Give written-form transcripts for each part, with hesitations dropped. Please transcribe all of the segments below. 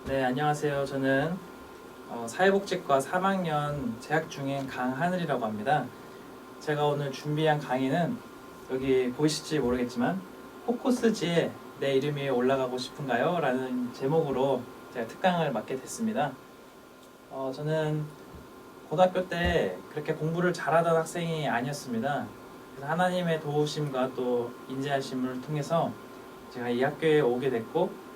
네, 안녕하세요. 저는 사회복지과 3학년 재학 중인 강하늘이라고 합니다. 제가 오늘 준비한 강의는 여기 보이실지 모르겠지만 코코스지에 내 이름이 올라가고 싶은가요? 라는 제목으로 제가 특강을 맡게 됐습니다. 저는 고등학교 때 그렇게 공부를 잘하던 학생이 아니었습니다. 그래서 하나님의 도우심과 또 인자하심을 통해서 제가 이 학교에 오게 됐고,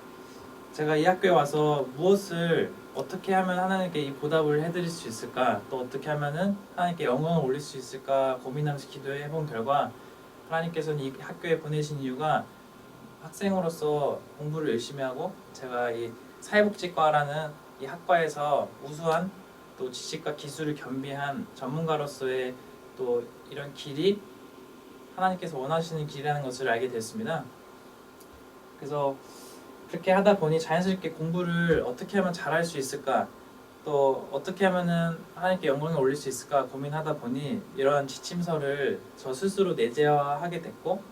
제가 이 학교에 와서 무엇을 어떻게 하면 하나님께 이 보답을 해드릴 수 있을까, 또 어떻게 하면은 하나님께 영광을 올릴 수 있을까 고민하면서 기도해 본 결과, 하나님께서는 이 학교에 보내신 이유가 학생으로서 공부를 열심히 하고 제가 이 사회복지과라는 이 학과에서 우수한 또 지식과 기술을 겸비한 전문가로서의 또 이런 길이 하나님께서 원하시는 길이라는 것을 알게 됐습니다. 그래서 그렇게 하다 보니 자연스럽게 공부를 어떻게 하면 잘할 수 있을까, 또 어떻게 하면은 하나님께 영광을 올릴 수 있을까 고민하다 보니 이러한 지침서를 저 스스로 내재화하게 됐고,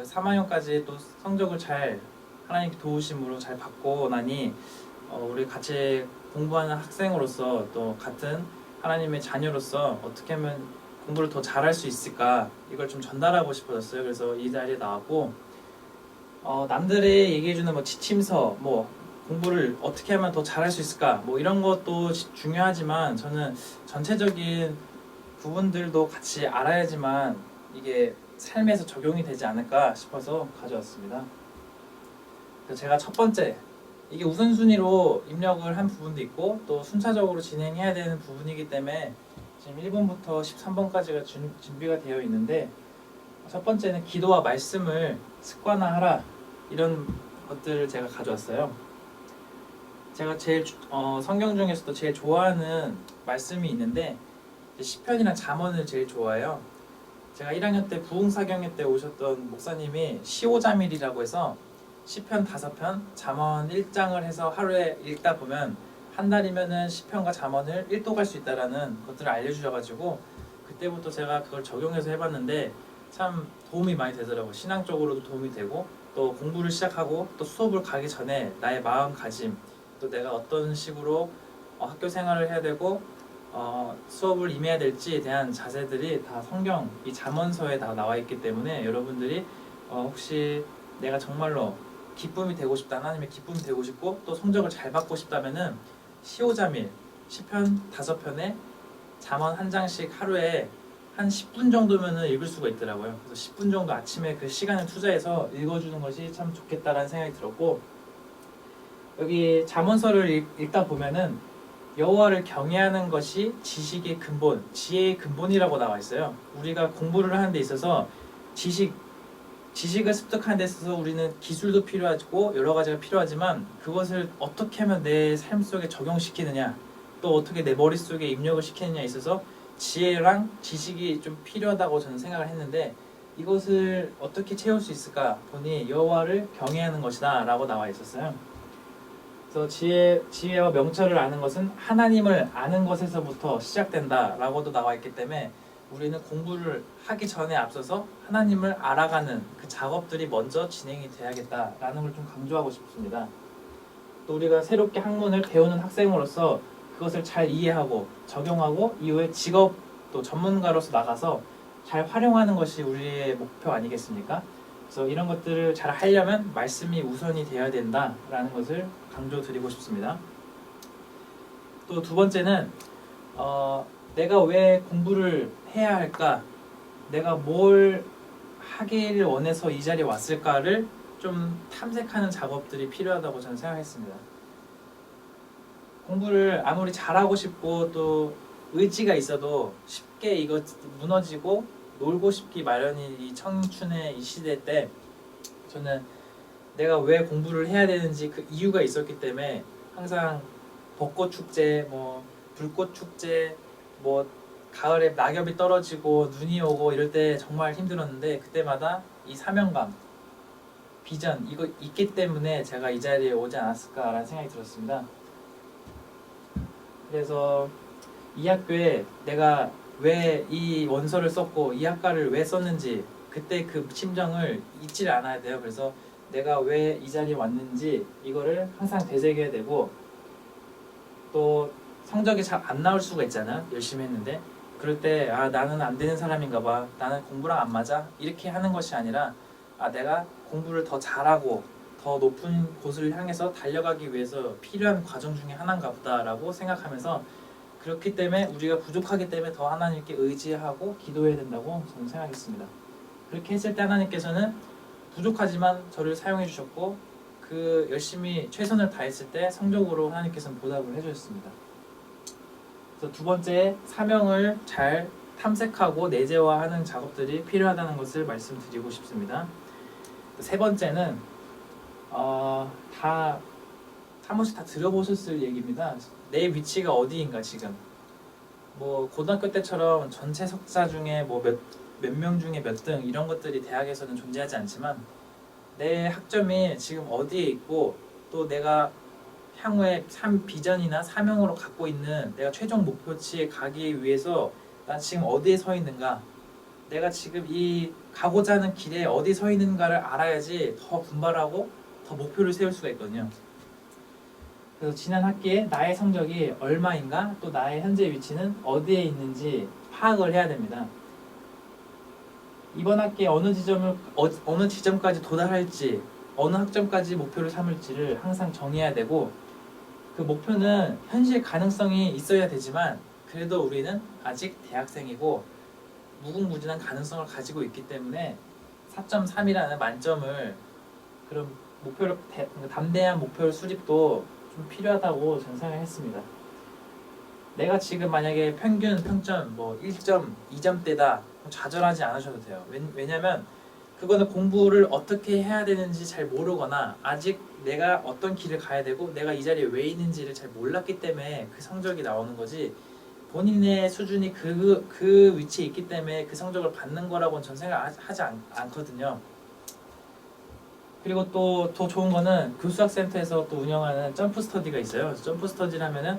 3학년까지 또 성적을 잘 하나님 도우심으로 잘 받고 나니 우리 같이 공부하는 학생으로서 또 같은 하나님의 자녀로서 어떻게 하면 공부를 더 잘할 수 있을까, 이걸 좀 전달하고 싶어졌어요. 그래서 이 자리에 나왔고, 남들이 얘기해주는 뭐 지침서, 뭐 공부를 어떻게 하면 더 잘할 수 있을까, 뭐 이런 것도 중요하지만 저는 전체적인 부분들도 같이 알아야지만 이게 삶에서 적용이 되지 않을까 싶어서 가져왔습니다. 그래서 제가 첫 번째, 이게 우선순위로 입력을 한 부분도 있고 또 순차적으로 진행해야 되는 부분이기 때문에 지금 1번부터 13번까지가 준비가 되어 있는데, 첫 번째는 기도와 말씀을 습관화하라, 이런 것들을 제가 가져왔어요. 제가 제일 성경 중에서도 제일 좋아하는 말씀이 있는데 시편이랑 잠언을 제일 좋아해요. 제가 1학년 때 부흥사경회 때 오셨던 목사님이 시오자밀이라고 해서 시편 5편, 잠언 1장을 해서 하루에 읽다 보면 한 달이면은 시편과 잠언을 1도 갈 수 있다라는 것들을 알려주셔가지고 그때부터 제가 그걸 적용해서 해봤는데 참 도움이 많이 되더라고요. 신앙적으로도 도움이 되고, 또 공부를 시작하고 또 수업을 가기 전에 나의 마음가짐, 또 내가 어떤 식으로 학교 생활을 해야 되고 수업을 임해야 될지에 대한 자세들이 다 성경 이 잠언서에 다 나와 있기 때문에 여러분들이 혹시 내가 정말로 기쁨이 되고 싶다, 하나님의 기쁨이 되고 싶고 또 성적을 잘 받고 싶다면은 시오자밀 시편 5편에 잠언 한 장씩 하루에 한 10분 정도면은 읽을 수가 있더라고요. 그래서 10분 정도 아침에 그 시간을 투자해서 읽어주는 것이 참 좋겠다라는 생각이 들었고, 여기 잠언서를 읽다 보면은 여호와를 경외하는 것이 지식의 근본, 지혜의 근본이라고 나와 있어요. 우리가 공부를 하는 데 있어서 지식을 습득하는 데 있어서 우리는 기술도 필요하고 여러 가지가 필요하지만 그것을 어떻게 하면 내 삶 속에 적용시키느냐, 또 어떻게 내 머릿속에 입력을 시키느냐에 있어서 지혜랑 지식이 좀 필요하다고 저는 생각을 했는데, 이것을 어떻게 채울 수 있을까 보니 여호와를 경외하는 것이다 라고 나와 있었어요. 그래서 지혜와 명철을 아는 것은 하나님을 아는 것에서부터 시작된다 라고도 나와 있기 때문에 우리는 공부를 하기 전에 앞서서 하나님을 알아가는 그 작업들이 먼저 진행이 돼야겠다라는 걸 좀 강조하고 싶습니다. 또 우리가 새롭게 학문을 배우는 학생으로서 그것을 잘 이해하고 적용하고 이후에 직업 또 전문가로서 나가서 잘 활용하는 것이 우리의 목표 아니겠습니까? 그래서 이런 것들을 잘 하려면 말씀이 우선이 되어야 된다라는 것을 강조드리고 싶습니다. 또 두 번째는 내가 왜 공부를 해야 할까? 내가 뭘 하기를 원해서 이 자리에 왔을까를 좀 탐색하는 작업들이 필요하다고 저는 생각했습니다. 공부를 아무리 잘하고 싶고 또 의지가 있어도 쉽게 이거 무너지고 놀고 싶기 마련인 이 청춘의 이 시대 때 저는 내가 왜 공부를 해야 되는지 그 이유가 있었기 때문에 항상 벚꽃 축제, 뭐 불꽃 축제, 뭐 가을에 낙엽이 떨어지고 눈이 오고 이럴 때 정말 힘들었는데 그때마다 이 사명감, 비전 이거 있기 때문에 제가 이 자리에 오지 않았을까라는 생각이 들었습니다. 그래서 이 학교에 내가 왜 이 원서를 썼고 이 학과를 왜 썼는지 그때 그 심정을 잊지 않아야 돼요. 그래서 내가 왜 이 자리에 왔는지 이거를 항상 되새겨야 되고, 또 성적이 잘 안 나올 수가 있잖아. 열심히 했는데 그럴 때 나는 안 되는 사람인가 봐, 나는 공부랑 안 맞아, 이렇게 하는 것이 아니라 내가 공부를 더 잘하고 더 높은 곳을 향해서 달려가기 위해서 필요한 과정 중에 하나인가 보다라고 생각하면서, 그렇기 때문에 우리가 부족하기 때문에 더 하나님께 의지하고 기도해야 된다고 저는 생각했습니다. 그렇게 했을 때 하나님께서는 부족하지만 저를 사용해 주셨고, 그 열심히 최선을 다했을 때 성적으로 하나님께서는 보답을 해주셨습니다. 그래서 두 번째, 사명을 잘 탐색하고 내재화하는 작업들이 필요하다는 것을 말씀드리고 싶습니다. 세 번째는 한 번씩 다 들어보셨을 얘기입니다. 내 위치가 어디인가. 지금 뭐 고등학교 때처럼 전체 석사 중에 뭐 몇 명 중에 몇 등 이런 것들이 대학에서는 존재하지 않지만, 내 학점이 지금 어디에 있고 또 내가 향후에 비전이나 사명으로 갖고 있는 내가 최종 목표치에 가기 위해서 난 지금 어디에 서 있는가, 내가 지금 이 가고자 하는 길에 어디 서 있는가를 알아야지 더 분발하고 더 목표를 세울 수가 있거든요. 그래서 지난 학기에 나의 성적이 얼마인가, 또 나의 현재 위치는 어디에 있는지 파악을 해야 됩니다. 이번 학기에 어느 지점까지 도달할지, 어느 학점까지 목표를 삼을지를 항상 정해야 되고, 그 목표는 현실 가능성이 있어야 되지만 그래도 우리는 아직 대학생이고 무궁무진한 가능성을 가지고 있기 때문에 4.3이라는 만점을, 그런 목표를 담대한 목표 수립도 좀 필요하다고 저는 생각했습니다. 내가 지금 만약에 평균 평점 뭐 1점, 2점대다, 좌절하지 않으셔도 돼요. 왜냐면 그거는 공부를 어떻게 해야 되는지 잘 모르거나 아직 내가 어떤 길을 가야 되고 내가 이 자리에 왜 있는지를 잘 몰랐기 때문에 그 성적이 나오는 거지, 본인의 수준이 그 위치에 있기 때문에 그 성적을 받는 거라고는 전 생각하지 않거든요. 그리고 또 더 좋은 거는 교수학센터에서 또 운영하는 점프 스터디가 있어요. 점프 스터디라면은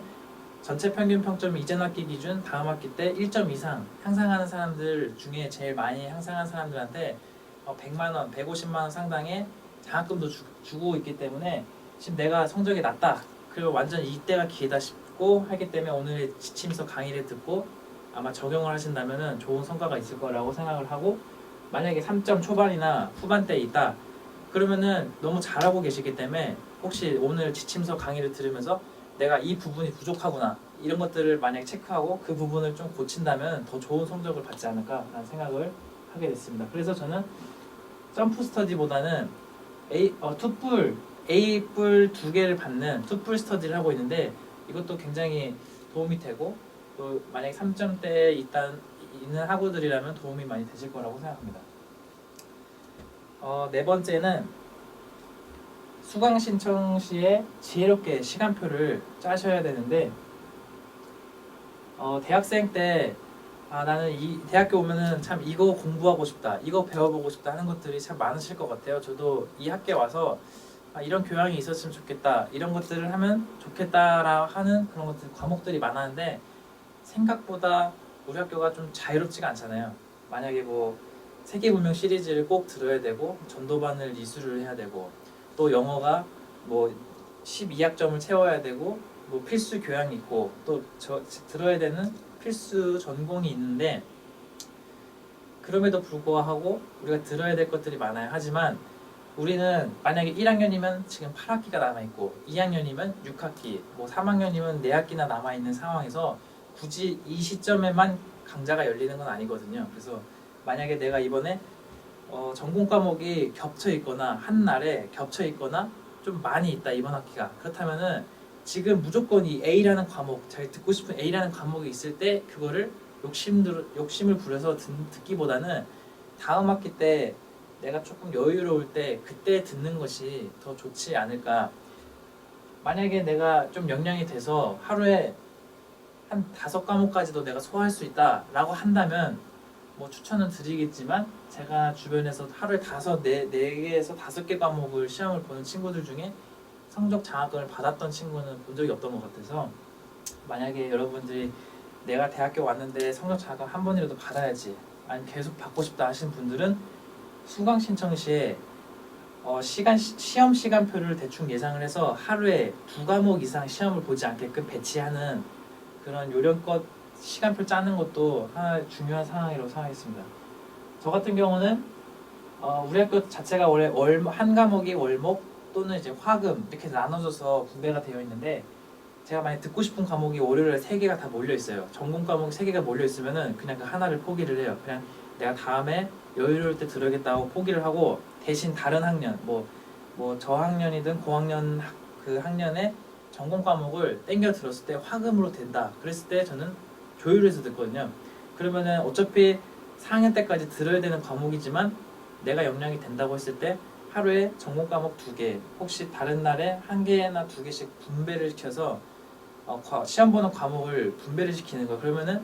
전체 평균 평점이 이전 학기 기준 다음 학기 때 1점 이상 향상하는 사람들 중에 제일 많이 향상한 사람들한테 100만 원, 150만 원 상당의 장학금도 주고 있기 때문에, 지금 내가 성적이 낮다, 그리고 완전 이때가 기회다 싶고 하기 때문에 오늘의 지침서 강의를 듣고 아마 적용을 하신다면 좋은 성과가 있을 거라고 생각을 하고, 만약에 3점 초반이나 후반대에 있다 그러면은 너무 잘하고 계시기 때문에 혹시 오늘 지침서 강의를 들으면서 내가 이 부분이 부족하구나, 이런 것들을 만약에 체크하고 그 부분을 좀 고친다면 더 좋은 성적을 받지 않을까라는 생각을 하게 됐습니다. 그래서 저는 점프 스터디보다는 투뿔, A뿔 2개를 받는 투뿔 스터디를 하고 있는데, 이것도 굉장히 도움이 되고, 또 만약에 3점대에 있는 학우들이라면 도움이 많이 되실 거라고 생각합니다. 네 번째는 수강 신청 시에 지혜롭게 시간표를 짜셔야 되는데, 대학생 때 나는 이 대학교 오면은 참 이거 공부하고 싶다, 이거 배워보고 싶다 하는 것들이 참 많으실 것 같아요. 저도 이 학교에 와서 이런 교양이 있었으면 좋겠다, 이런 것들을 하면 좋겠다라 하는 그런 것들, 과목들이 많았는데 생각보다 우리 학교가 좀 자유롭지가 않잖아요. 만약에 뭐 세계문명 시리즈를 꼭 들어야 되고, 전도반을 이수를 해야 되고, 또 영어가 뭐 12학점을 채워야 되고, 뭐 필수 교양이 있고, 또 들어야 되는 필수 전공이 있는데, 그럼에도 불구하고 우리가 들어야 될 것들이 많아요. 하지만 우리는 만약에 1학년이면 지금 8학기가 남아있고, 2학년이면 6학기, 뭐 3학년이면 4학기나 남아있는 상황에서 굳이 이 시점에만 강좌가 열리는 건 아니거든요. 그래서 만약에 내가 이번에 전공 과목이 겹쳐 있거나 한 날에 겹쳐 있거나 좀 많이 있다, 이번 학기가, 그렇다면은 지금 무조건 이 A라는 과목, 잘 듣고 싶은 A라는 과목이 있을 때 그거를 욕심을 부려서 듣기보다는 다음 학기 때 내가 조금 여유로울 때 그때 듣는 것이 더 좋지 않을까. 만약에 내가 좀 역량이 돼서 하루에 한 5과목까지도 내가 소화할 수 있다라고 한다면 뭐 추천은 드리겠지만, 제가 주변에서 하루에 4개에서 5개 과목을 시험을 보는 친구들 중에 성적 장학금을 받았던 친구는 본 적이 없던 것 같아서, 만약에 여러분들이 내가 대학교 왔는데 성적 장학금 한 번이라도 받아야지, 아니면 계속 받고 싶다 하시는 분들은 수강 신청 시에 시험 시간표를 대충 예상을 해서 하루에 2과목 이상 시험을 보지 않게끔 배치하는 그런 요령껏 시간표 짜는 것도 하나 중요한 상황이라고 생각했습니다. 저 같은 경우는 우리 학교 자체가 원래 한 과목이 월목 또는 이제 화금 이렇게 나눠져서 분배가 되어 있는데, 제가 만약 듣고 싶은 과목이 월요일에 3개가 다 몰려 있어요. 전공 과목이 3개가 몰려 있으면은 그냥 그 하나를 포기를 해요. 그냥 내가 다음에 여유로울 때 들어야겠다고 포기를 하고, 대신 다른 학년 뭐 저학년이든 고학년 그 학년에 전공 과목을 땡겨 들었을 때 화금으로 된다 그랬을 때 저는 조율해서 듣거든요. 그러면은 어차피 4학년 때까지 들어야 되는 과목이지만 내가 역량이 된다고 했을 때 하루에 전공 과목 2개, 혹시 다른 날에 1개나 2개씩 분배를 시켜서 시험 보는 과목을 분배를 시키는 거. 그러면은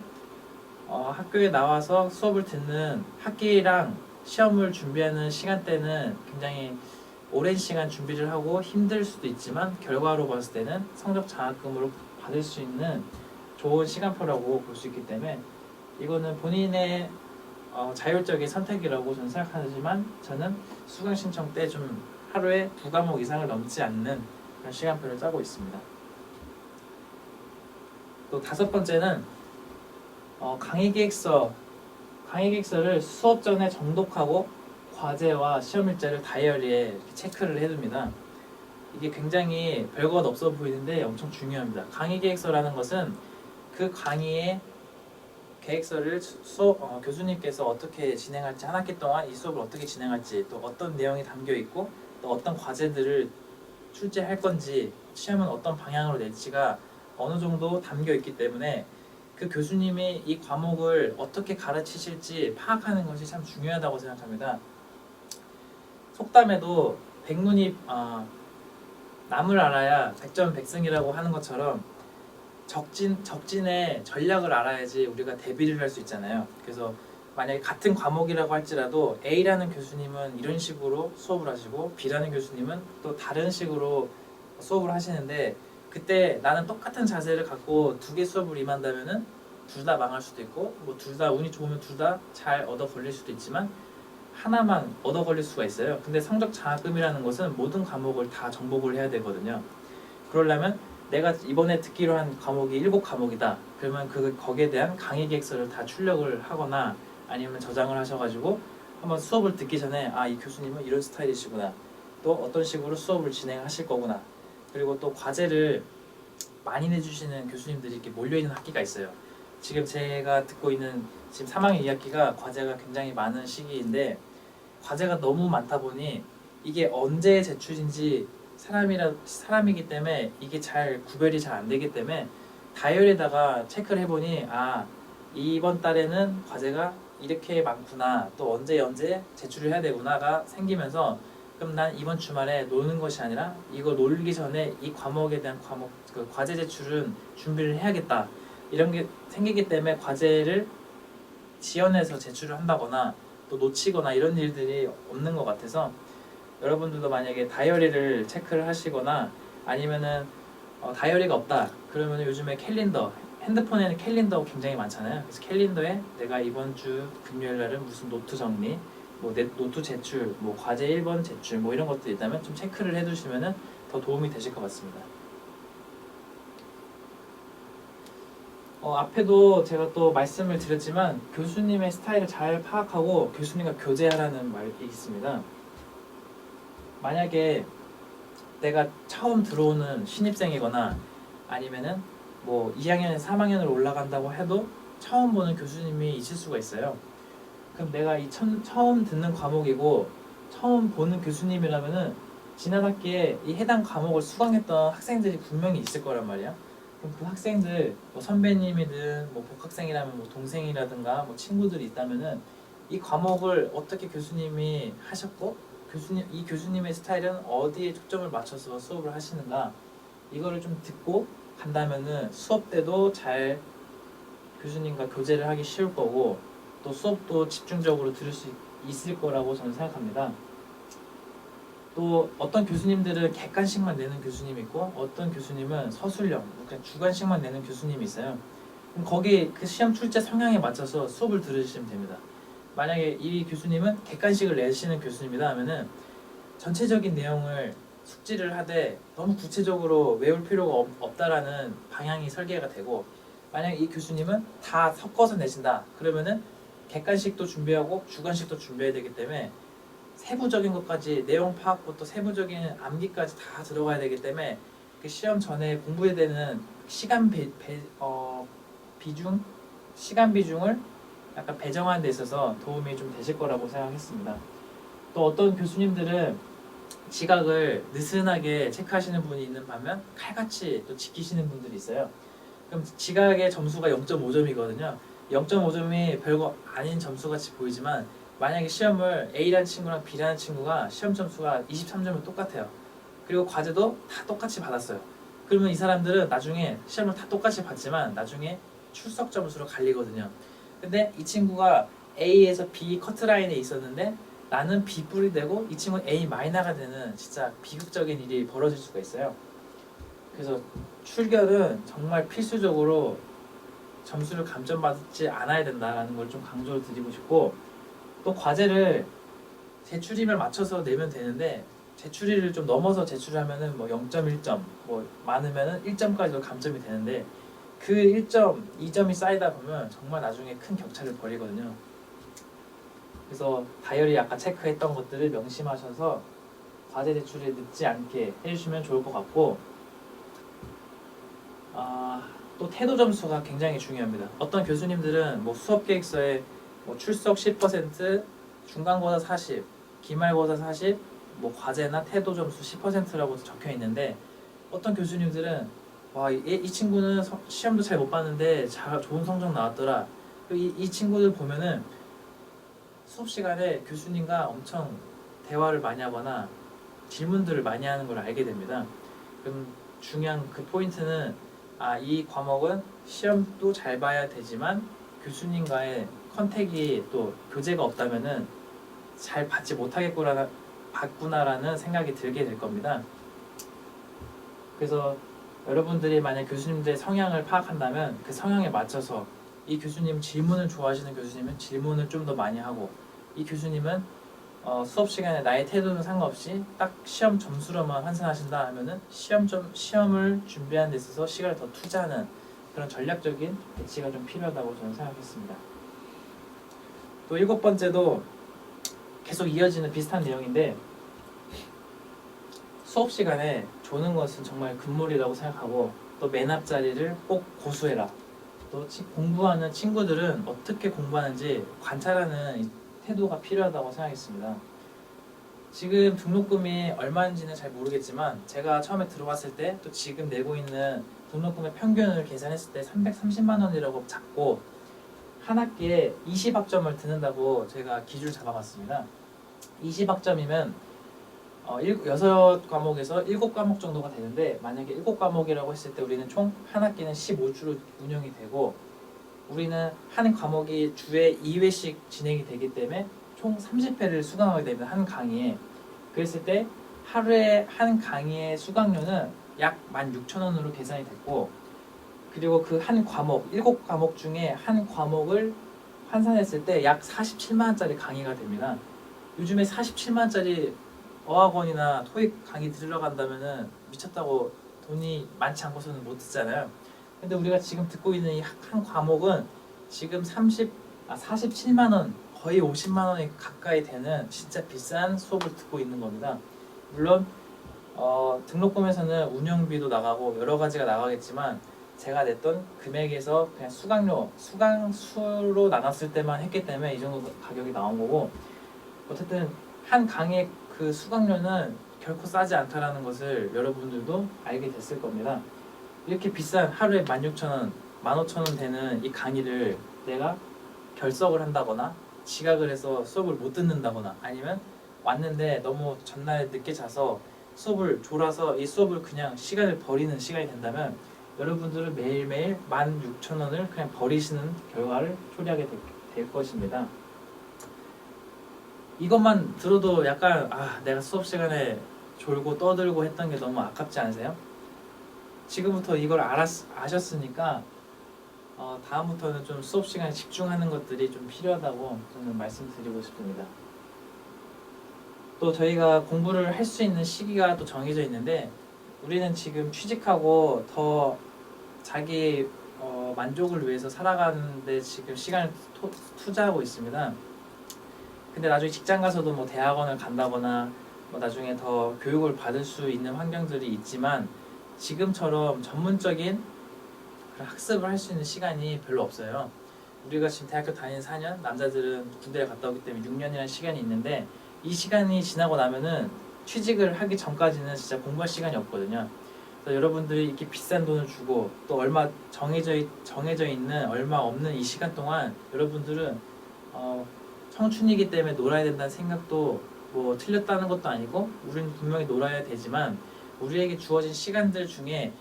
학교에 나와서 수업을 듣는 학기랑 시험을 준비하는 시간대는 굉장히 오랜 시간 준비를 하고 힘들 수도 있지만 결과로 봤을 때는 성적 장학금으로 받을 수 있는 좋은 시간표라고 볼 수 있기 때문에 이거는 본인의 자율적인 선택이라고 저는 생각하지만, 저는 수강 신청 때 좀 하루에 2과목 이상을 넘지 않는 그런 시간표를 짜고 있습니다. 또 5번째는 강의계획서를 수업 전에 정독하고 과제와 시험 일자를 다이어리에 이렇게 체크를 해둡니다. 이게 굉장히 별것 없어 보이는데 엄청 중요합니다. 강의계획서라는 것은 그 강의의 계획서를 교수님께서 어떻게 진행할지, 한 학기 동안 이 수업을 어떻게 진행할지, 또 어떤 내용이 담겨 있고 또 어떤 과제들을 출제할 건지, 시험은 어떤 방향으로 낼지가 어느 정도 담겨 있기 때문에 그 교수님이 이 과목을 어떻게 가르치실지 파악하는 것이 참 중요하다고 생각합니다. 속담에도 남을 알아야 백전백승이라고 하는 것처럼 적진의 전략을 알아야지 우리가 대비를 할 수 있잖아요. 그래서 만약에 같은 과목이라고 할지라도 A라는 교수님은 이런 식으로 수업을 하시고 B라는 교수님은 또 다른 식으로 수업을 하시는데, 그때 나는 똑같은 자세를 갖고 2개 수업을 임한다면은 둘 다 망할 수도 있고, 뭐 둘 다 운이 좋으면 둘 다 잘 얻어 걸릴 수도 있지만 하나만 얻어 걸릴 수가 있어요. 근데 성적 장학금이라는 것은 모든 과목을 다 정복을 해야 되거든요. 그러려면 내가 이번에 듣기로 한 과목이 7과목이다. 그러면 거기에 대한 강의 계획서를 다 출력을 하거나 아니면 저장을 하셔가지고 한번 수업을 듣기 전에 이 교수님은 이런 스타일이시구나, 또 어떤 식으로 수업을 진행하실 거구나, 그리고 또 과제를 많이 내주시는 교수님들이 이렇게 몰려있는 학기가 있어요. 지금 제가 듣고 있는 지금 3학년 2학기가 과제가 굉장히 많은 시기인데, 과제가 너무 많다 보니 이게 언제 제출인지 사람이기 때문에 이게 잘 구별이 잘 안 되기 때문에 다이어리에다가 체크를 해보니 이번 달에는 과제가 이렇게 많구나, 또 언제 제출을 해야 되구나가 생기면서, 그럼 난 이번 주말에 노는 것이 아니라 이거 놀기 전에 이 과목에 대한 그 과제 제출은 준비를 해야겠다, 이런 게 생기기 때문에 과제를 지연해서 제출을 한다거나 또 놓치거나 이런 일들이 없는 것 같아서, 여러분들도 만약에 다이어리를 체크를 하시거나 아니면은 다이어리가 없다 그러면 요즘에 캘린더, 핸드폰에는 캘린더 굉장히 많잖아요. 그래서 캘린더에 내가 이번 주 금요일 날은 무슨 노트 정리, 노트 제출, 과제 1번 제출 이런 것들이 있다면 좀 체크를 해두시면은 더 도움이 되실 것 같습니다. 앞에도 제가 또 말씀을 드렸지만 교수님의 스타일을 잘 파악하고 교수님과 교제하라는 말이 있습니다. 만약에 내가 처음 들어오는 신입생이거나 아니면은 2학년에서 3학년으로 올라간다고 해도 처음 보는 교수님이 있을 수가 있어요. 그럼 내가 처음 듣는 과목이고 처음 보는 교수님이라면은 지난 학기에 이 해당 과목을 수강했던 학생들이 분명히 있을 거란 말이야. 그럼 그 학생들 선배님이든 복학생이라면 동생이라든가 친구들이 있다면은 이 과목을 어떻게 교수님이 하셨고 이 교수님의 스타일은 어디에 초점을 맞춰서 수업을 하시는가, 이거를 좀 듣고 간다면은 수업 때도 잘 교수님과 교제를 하기 쉬울 거고 또 수업도 집중적으로 들을 수 있을 거라고 저는 생각합니다. 또 어떤 교수님들은 객관식만 내는 교수님이 있고 어떤 교수님은 서술형, 그냥 주관식만 내는 교수님이 있어요. 그럼 거기 그 시험 출제 성향에 맞춰서 수업을 들으시면 됩니다. 만약에 이 교수님은 객관식을 내시는 교수님이다 하면은 전체적인 내용을 숙지를 하되 너무 구체적으로 외울 필요가 없다라는 방향이 설계가 되고, 만약 이 교수님은 다 섞어서 내신다 그러면은 객관식도 준비하고 주관식도 준비해야 되기 때문에 세부적인 것까지, 내용 파악부터 세부적인 암기까지 다 들어가야 되기 때문에 그 시험 전에 공부해야 되는 비중, 시간 비중을 약간 배정하는 데 있어서 도움이 좀 되실 거라고 생각했습니다. 또 어떤 교수님들은 지각을 느슨하게 체크하시는 분이 있는 반면 칼같이 또 지키시는 분들이 있어요. 그럼 지각의 점수가 0.5점이거든요. 0.5점이 별거 아닌 점수같이 보이지만 만약에 시험을 A라는 친구랑 B라는 친구가 시험 점수가 23점은 똑같아요. 그리고 과제도 다 똑같이 받았어요. 그러면 이 사람들은 나중에 시험을 다 똑같이 봤지만 나중에 출석 점수로 갈리거든요. 근데 이 친구가 A에서 B 커트라인에 있었는데 나는 B 뿔이 되고 이 친구는 A 마이너가 되는 진짜 비극적인 일이 벌어질 수가 있어요. 그래서 출결은 정말 필수적으로 점수를 감점받지 않아야 된다는 걸 좀 강조를 드리고 싶고, 또 과제를 제출임을 맞춰서 내면 되는데 제출일을 좀 넘어서 제출하면은 뭐 0.1점, 뭐 많으면은 1점까지도 감점이 되는데 그 1점, 2점이 쌓이다 보면 정말 나중에 큰 격차를 벌이거든요. 그래서 다이어리 아까 체크했던 것들을 명심하셔서 과제 제출에 늦지 않게 해주시면 좋을 것 같고, 또 태도 점수가 굉장히 중요합니다. 어떤 교수님들은 뭐 수업 계획서에 뭐 출석 10%, 중간고사 40, 기말고사 40, 뭐 과제나 태도 점수 10%라고 적혀 있는데, 어떤 교수님들은 와, 이 친구는 시험도 잘 못 봤는데 좋은 성적 나왔더라. 이 친구들 보면은 수업 시간에 교수님과 엄청 대화를 많이 하거나 질문들을 많이 하는 걸 알게 됩니다. 그럼 중요한 그 포인트는 이 과목은 시험도 잘 봐야 되지만 교수님과의 컨택이 또 교제가 없다면은 잘 받지 못하겠구나라는 생각이 들게 될 겁니다. 그래서 여러분들이 만약 교수님들의 성향을 파악한다면 그 성향에 맞춰서 이 교수님 질문을 좋아하시는 교수님은 질문을 좀 더 많이 하고, 이 교수님은 수업 시간에 나의 태도는 상관없이 딱 시험 점수로만 환산하신다 하면은 시험을 준비하는 데 있어서 시간을 더 투자하는 그런 전략적인 배치가 좀 필요하다고 저는 생각했습니다. 또 7번째도 계속 이어지는 비슷한 내용인데, 수업 시간에 조는 것은 정말 금물이라고 생각하고 또 맨 앞자리를 꼭 고수해라. 또 공부하는 친구들은 어떻게 공부하는지 관찰하는 태도가 필요하다고 생각했습니다. 지금 등록금이 얼마인지는 잘 모르겠지만 제가 처음에 들어왔을 때 또 지금 내고 있는 등록금의 평균을 계산했을 때 330만 원이라고 잡고 한 학기에 20학점을 듣는다고 제가 기준을 잡아봤습니다. 20학점이면 6과목에서 7과목 정도가 되는데, 만약에 7과목이라고 했을 때 우리는 총 한 학기는 15주로 운영이 되고, 우리는 한 과목이 주에 2회씩 진행이 되기 때문에 총 30회를 수강하게 됩니다. 한 강의에. 그랬을 때 하루에 한 강의의 수강료는 약 16,000원으로 계산이 됐고, 그리고 그 한 과목, 7과목 중에 한 과목을 환산했을 때 약 47만 원짜리 강의가 됩니다. 요즘에 47만 원짜리 어학원이나 토익 강의 들으러 간다면은 미쳤다고, 돈이 많지 않고서는 못 듣잖아요. 근데 우리가 지금 듣고 있는 이 한 과목은 지금 47만 원, 거의 50만 원에 가까이 되는 진짜 비싼 수업을 듣고 있는 겁니다. 물론 등록금에서는 운영비도 나가고 여러 가지가 나가겠지만 제가 냈던 금액에서 그냥 수강수로 나눴을 때만 했기 때문에 이 정도 가격이 나온 거고, 어쨌든 한 강의 그 수강료는 결코 싸지 않다라는 것을 여러분들도 알게 됐을 겁니다. 이렇게 비싼 하루에 16,000원, 15,000원 되는 이 강의를 내가 결석을 한다거나 지각을 해서 수업을 못 듣는다거나, 아니면 왔는데 너무 전날에 늦게 자서 수업을 졸아서 이 수업을 그냥 시간을 버리는 시간이 된다면 여러분들은 매일매일 16,000원을 그냥 버리시는 결과를 초래하게 될 것입니다. 이것만 들어도 약간 내가 수업 시간에 졸고 떠들고 했던 게 너무 아깝지 않으세요? 지금부터 이걸 아셨으니까 다음부터는 좀 수업 시간에 집중하는 것들이 좀 필요하다고 저는 말씀드리고 싶습니다. 또 저희가 공부를 할 수 있는 시기가 또 정해져 있는데 우리는 지금 취직하고 더 자기 만족을 위해서 살아가는데 지금 시간을 투자하고 있습니다. 근데 나중에 직장 가서도 뭐 대학원을 간다거나 뭐 나중에 더 교육을 받을 수 있는 환경들이 있지만 지금처럼 전문적인 그런 학습을 할 수 있는 시간이 별로 없어요. 우리가 지금 대학교 다니는 4년, 남자들은 군대를 갔다 오기 때문에 6년이라는 시간이 있는데 이 시간이 지나고 나면은 취직을 하기 전까지는 진짜 공부할 시간이 없거든요. 그래서 여러분들이 이렇게 비싼 돈을 주고 또 얼마 정해져 있는 얼마 없는 이 시간 동안 여러분들은 청춘이기 때문에 놀아야 된다는 생각도 뭐 틀렸다는 것도 아니고 우리는 분명히 놀아야 되지만 우리에게 주어진 시간들 중에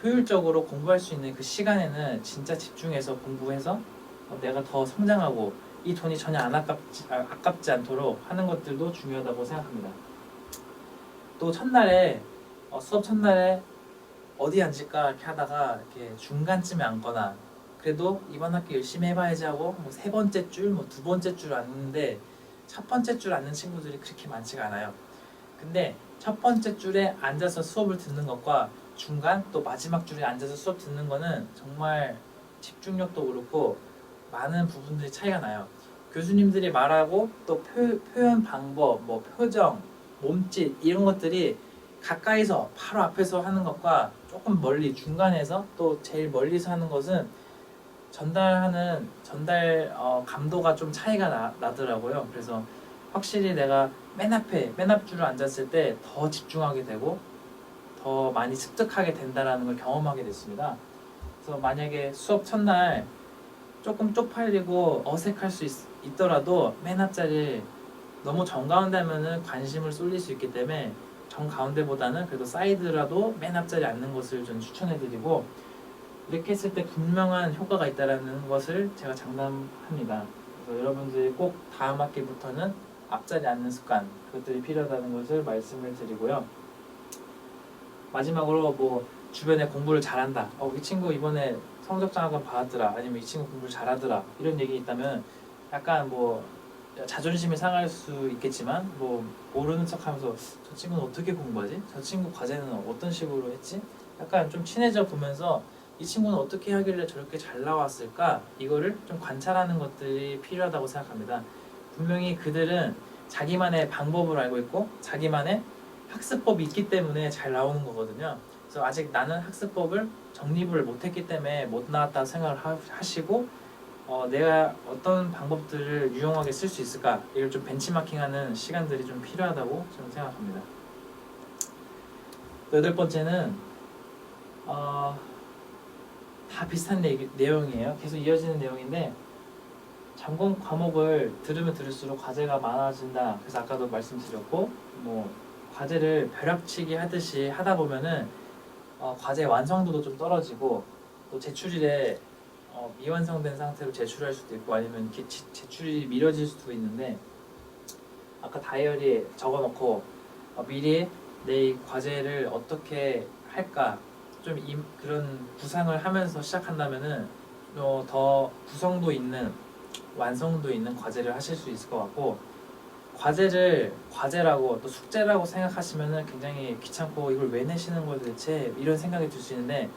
효율적으로 공부할 수 있는 그 시간에는 진짜 집중해서 공부해서 내가 더 성장하고 이 돈이 전혀 안 아깝지 않도록 하는 것들도 중요하다고 생각합니다. 또 첫날에 수업 첫날에 어디 앉을까 이렇게 하다가 이렇게 중간쯤에 앉거나 그래도 이번 학기 열심히 해봐야지 하고 뭐 세 번째 줄, 뭐 두 번째 줄 앉는데 첫 번째 줄 앉는 친구들이 그렇게 많지가 않아요. 근데 첫 번째 줄에 앉아서 수업을 듣는 것과 중간 또 마지막 줄에 앉아서 수업 듣는 거는 정말 집중력도 그렇고 많은 부분들이 차이가 나요. 교수님들이 말하고 또 표현 방법, 뭐 표정, 몸짓 이런 것들이 가까이서 바로 앞에서 하는 것과 조금 멀리 중간에서 또 제일 멀리서 하는 것은 전달 감도가 좀 차이가 나더라고요. 그래서 확실히 내가 맨 앞 줄을 앉았을 때 더 집중하게 되고 더 많이 습득하게 된다라는 걸 경험하게 됐습니다. 그래서 만약에 수업 첫날 조금 쪽팔리고 어색할 수 있더라도 맨 앞자리 너무 정가운데 하면은 관심을 쏠릴 수 있기 때문에 정가운데보다는 그래도 사이드라도 맨 앞자리에 앉는 것을 좀 추천해드리고 이렇게 했을 때 분명한 효과가 있다는 것을 제가 장담합니다. 그래서 여러분들이 꼭 다음 학기부터는 앞자리에 앉는 습관 그것들이 필요하다는 것을 말씀을 드리고요. 마지막으로 뭐 주변에 공부를 잘한다. 이 친구 이번에 성적장학금 받았더라. 아니면 이 친구 공부를 잘하더라. 이런 얘기 있다면 약간 뭐 자존심이 상할 수 있겠지만 뭐 모르는 척하면서 저 친구는 어떻게 공부하지? 저 친구 과제는 어떤 식으로 했지? 약간 좀 친해져 보면서 이 친구는 어떻게 하길래 저렇게 잘 나왔을까? 이거를 좀 관찰하는 것들이 필요하다고 생각합니다. 분명히 그들은 자기만의 방법을 알고 있고 자기만의 학습법이 있기 때문에 잘 나오는 거거든요. 그래서 아직 나는 학습법을 정립을 못했기 때문에 못 나왔다고 생각을 하시고 내가 어떤 방법들을 유용하게 쓸 수 있을까 이걸 좀 벤치마킹하는 시간들이 좀 필요하다고 저는 생각합니다. 여덟 번째는 다 비슷한 내용이에요. 계속 이어지는 내용인데 전공 과목을 들으면 들을수록 과제가 많아진다. 그래서 아까도 말씀드렸고 뭐 과제를 벼락치기 하듯이 하다 보면은 과제 완성도도 좀 떨어지고 또 제출일에 미완성된 상태로 제출할 수도 있고 아니면 제출이 미뤄질 수도 있는데 아까 다이어리에 적어놓고 미리 내 과제를 어떻게 할까 좀 그런 구상을 하면서 시작한다면은 더 구성도 있는 완성도 있는 과제를 하실 수 있을 것 같고 과제를 과제라고 또 숙제라고 생각하시면은 굉장히 귀찮고 이걸 왜 내시는 거야 도대체 이런 생각이 들 수 있는데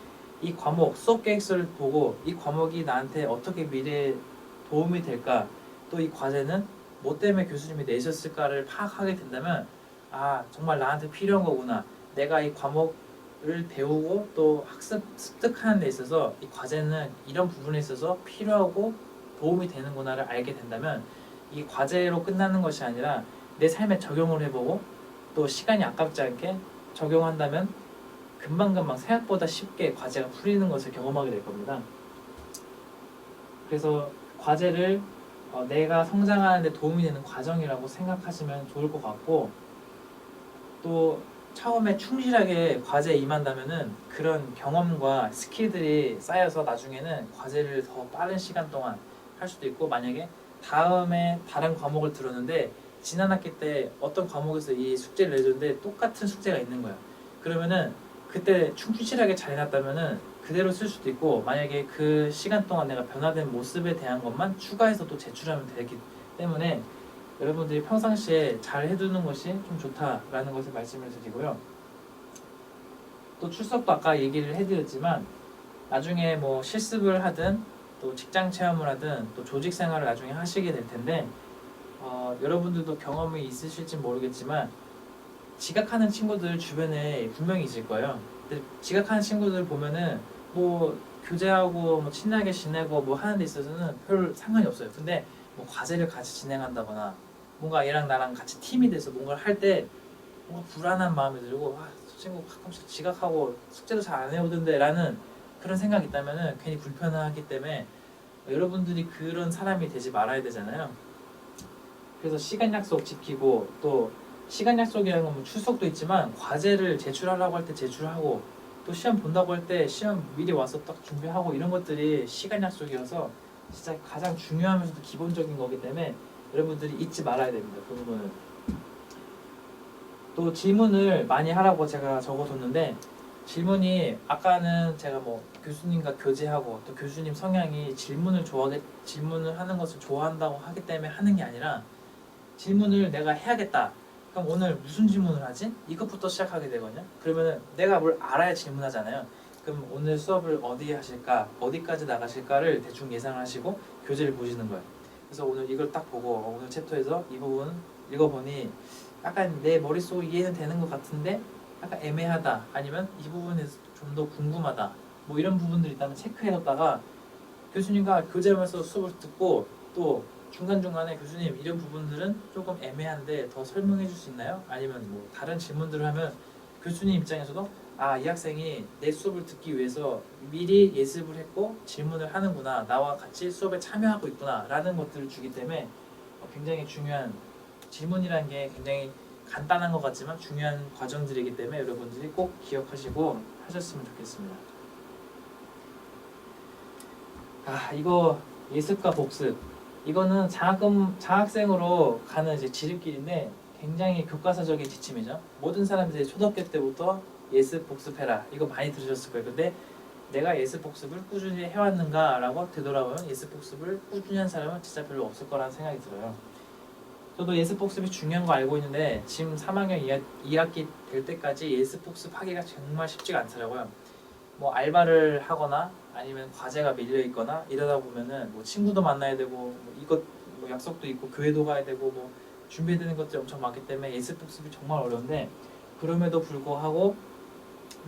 이 과목 수업 계획서를 보고 이 과목이 나한테 어떻게 미래에 도움이 될까 또 이 과제는 뭐 때문에 교수님이 내셨을까를 파악하게 된다면 정말 나한테 필요한 거구나 내가 이 과목을 배우고 또 습득하는 데 있어서 이 과제는 이런 부분에 있어서 필요하고 도움이 되는구나를 알게 된다면 이 과제로 끝나는 것이 아니라 내 삶에 적용을 해보고 또 시간이 아깝지 않게 적용한다면 금방금방 생각보다 쉽게 과제가 풀리는 것을 경험하게 될 겁니다. 그래서 과제를 내가 성장하는 데 도움이 되는 과정이라고 생각하시면 좋을 것 같고 또 처음에 충실하게 과제에 임한다면은 그런 경험과 스킬들이 쌓여서 나중에는 과제를 더 빠른 시간 동안 할 수도 있고 만약에 다음에 다른 과목을 들었는데 지난 학기 때 어떤 과목에서 이 숙제를 내줬는데 똑같은 숙제가 있는 거야. 그러면은 그때 충실하게 잘 해놨다면은 그대로 쓸 수도 있고 만약에 그 시간 동안 내가 변화된 모습에 대한 것만 추가해서 또 제출하면 되기 때문에 여러분들이 평상시에 잘 해두는 것이 좀 좋다라는 것을 말씀을 드리고요. 또 출석도 아까 얘기를 해드렸지만 나중에 뭐 실습을 하든 또 직장 체험을 하든 또 조직 생활을 나중에 하시게 될 텐데 여러분들도 경험이 있으실지 모르겠지만 지각하는 친구들 주변에 분명히 있을 거예요. 근데 지각하는 친구들 보면은 뭐 교재하고 뭐 친하게 지내고 뭐 하는 데 있어서는 별 상관이 없어요. 근데 뭐 과제를 같이 진행한다거나 뭔가 얘랑 나랑 같이 팀이 돼서 뭔가를 할 때 뭔가 불안한 마음이 들고 저 친구 가끔씩 지각하고 숙제도 잘 안 해오던데 라는 그런 생각이 있다면은 괜히 불편하기 때문에 여러분들이 그런 사람이 되지 말아야 되잖아요. 그래서 시간 약속 지키고 또 시간 약속이라는 건 뭐 출석도 있지만 과제를 제출하라고 할 때 제출하고 또 시험 본다고 할 때 시험 미리 와서 딱 준비하고 이런 것들이 시간 약속이어서 진짜 가장 중요하면서도 기본적인 거기 때문에 여러분들이 잊지 말아야 됩니다. 그 부분은. 또 질문을 많이 하라고 제가 적어뒀는데 질문이 아까는 제가 뭐 교수님과 교제하고 또 교수님 성향이 질문을 하는 것을 좋아한다고 하기 때문에 하는 게 아니라 질문을 내가 해야겠다. 그럼 오늘 무슨 질문을 하지? 이것부터 시작하게 되거든요. 그러면은 내가 뭘 알아야 질문하잖아요. 그럼 오늘 수업을 어디 하실까? 어디까지 나가실까를 대충 예상을 하시고 교재를 보시는 거예요. 그래서 오늘 이걸 딱 보고 오늘 챕터에서 이 부분 읽어보니 약간 내 머릿속으로 이해는 되는 것 같은데 약간 애매하다. 아니면 이 부분에서 좀 더 궁금하다. 뭐 이런 부분들이 있다면 체크해뒀다가 교수님과 교재하면서 수업을 듣고 또 중간중간에 교수님 이런 부분들은 조금 애매한데 더 설명해 줄 수 있나요? 아니면 뭐 다른 질문들을 하면 교수님 입장에서도 이 학생이 내 수업을 듣기 위해서 미리 예습을 했고 질문을 하는구나, 나와 같이 수업에 참여하고 있구나 라는 것들을 주기 때문에 굉장히 중요한 질문이라는 게 굉장히 간단한 것 같지만 중요한 과정들이기 때문에 여러분들이 꼭 기억하시고 하셨으면 좋겠습니다. 이거 예습과 복습, 이거는 장학생으로 가는 이제 지름길인데 굉장히 교과서적인 지침이죠. 모든 사람들이 초등학교 때부터 예습 복습해라 이거 많이 들으셨을 거예요. 근데 내가 예습 복습을 꾸준히 해왔는가라고 되돌아보면 예습 복습을 꾸준히 한 사람은 진짜 별로 없을 거라는 생각이 들어요. 저도 예습 복습이 중요한 거 알고 있는데 지금 3학년 2학기 될 때까지 예습 복습하기가 정말 쉽지가 않더라고요. 뭐 알바를 하거나 아니면 과제가 밀려 있거나 이러다 보면은 뭐 친구도 만나야 되고 뭐 이것 뭐 약속도 있고 교회도 가야 되고 뭐 준비해야 되는 것들이 엄청 많기 때문에 예습 복습이 정말 어려운데 그럼에도 불구하고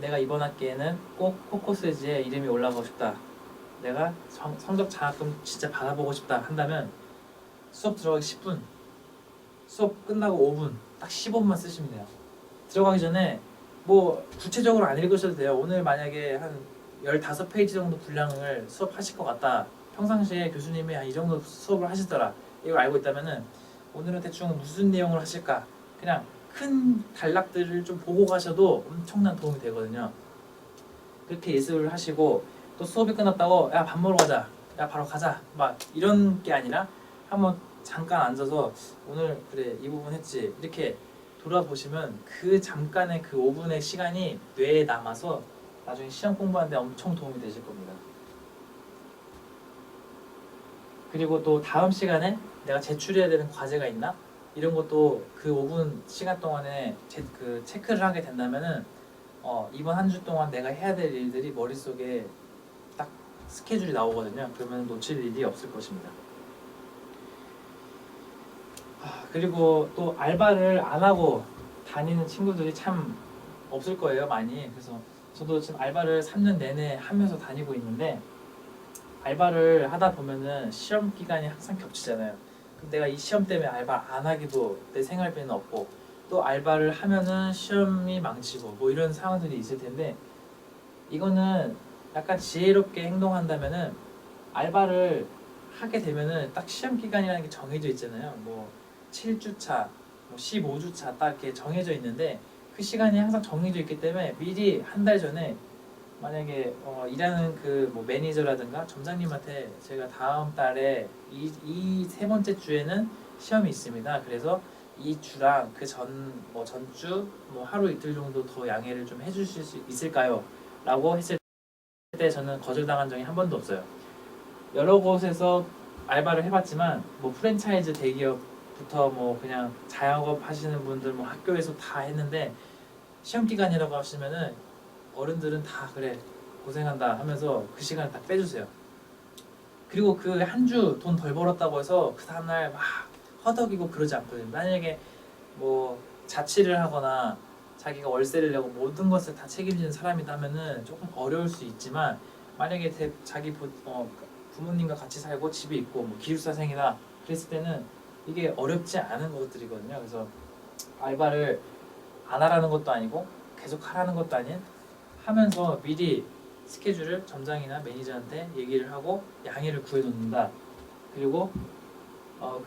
내가 이번 학기에는 꼭 코코스지에 이름이 올라가고 싶다. 내가 성적 장학금 진짜 받아보고 싶다 한다면 수업 들어가기 10분, 수업 끝나고 5분, 딱 15분만 쓰시면 돼요. 들어가기 전에 뭐 구체적으로 안 읽으셔도 돼요. 오늘 만약에 한 15페이지 정도 분량을 수업하실 것 같다. 평상시에 교수님이 이 정도 수업을 하시더라. 이걸 알고 있다면은 오늘은 대충 무슨 내용을 하실까? 그냥 큰 단락들을 좀 보고 가셔도 엄청난 도움이 되거든요. 그렇게 예습을 하시고 또 수업이 끝났다고 야 밥 먹으러 가자. 야 바로 가자. 막 이런 게 아니라 한번 잠깐 앉아서 오늘 그래 이 부분 했지. 이렇게 돌아보시면 그 잠깐의 그 5분의 시간이 뇌에 남아서 나중에 시험 공부하는데 엄청 도움이 되실 겁니다. 그리고 또 다음 시간에 내가 제출해야 되는 과제가 있나? 이런 것도 그 5분 시간 동안에 그 체크를 하게 된다면은 이번 한 주 동안 내가 해야 될 일들이 머릿속에 딱 스케줄이 나오거든요. 그러면 놓칠 일이 없을 것입니다. 그리고 또 알바를 안 하고 다니는 친구들이 참 없을 거예요, 많이. 그래서 저도 지금 알바를 3년 내내 하면서 다니고 있는데 알바를 하다 보면은 시험 기간이 항상 겹치잖아요. 그럼 내가 이 시험 때문에 알바 안 하기도 내 생활비는 없고 또 알바를 하면은 시험이 망치고 뭐 이런 상황들이 있을 텐데 이거는 약간 지혜롭게 행동한다면은 알바를 하게 되면은 딱 시험 기간이라는 게 정해져 있잖아요. 뭐 7주차, 뭐 15주차 딱 이렇게 정해져 있는데 그 시간이 항상 정해져 있기 때문에 미리 한 달 전에 만약에 일하는 그 뭐 매니저라든가 점장님한테 제가 다음 달에 이 세 번째 주에는 시험이 있습니다. 그래서 이 주랑 그 뭐 전주 뭐 하루 이틀 정도 더 양해를 좀 해주실 수 있을까요? 라고 했을 때 저는 거절당한 적이 한 번도 없어요. 여러 곳에서 알바를 해봤지만 뭐 프랜차이즈 대기업 부터 뭐 그냥 자영업 하시는 분들 뭐 학교에서 다 했는데 시험 기간이라고 하시면은 어른들은 다 그래 고생한다 하면서 그 시간을 다 빼주세요. 그리고 그 한 주 돈 덜 벌었다고 해서 그 다음날 막 허덕이고 그러지 않거든요. 만약에 뭐 자취를 하거나 자기가 월세를 내고 모든 것을 다 책임지는 사람이라면은 조금 어려울 수 있지만 만약에 부모님과 같이 살고 집이 있고 뭐 기숙사생이다 그랬을 때는 이게 어렵지 않은 것들이거든요. 그래서 알바를 안 하라는 것도 아니고 계속 하라는 것도 아닌 하면서 미리 스케줄을 점장이나 매니저한테 얘기를 하고 양해를 구해놓는다. 그리고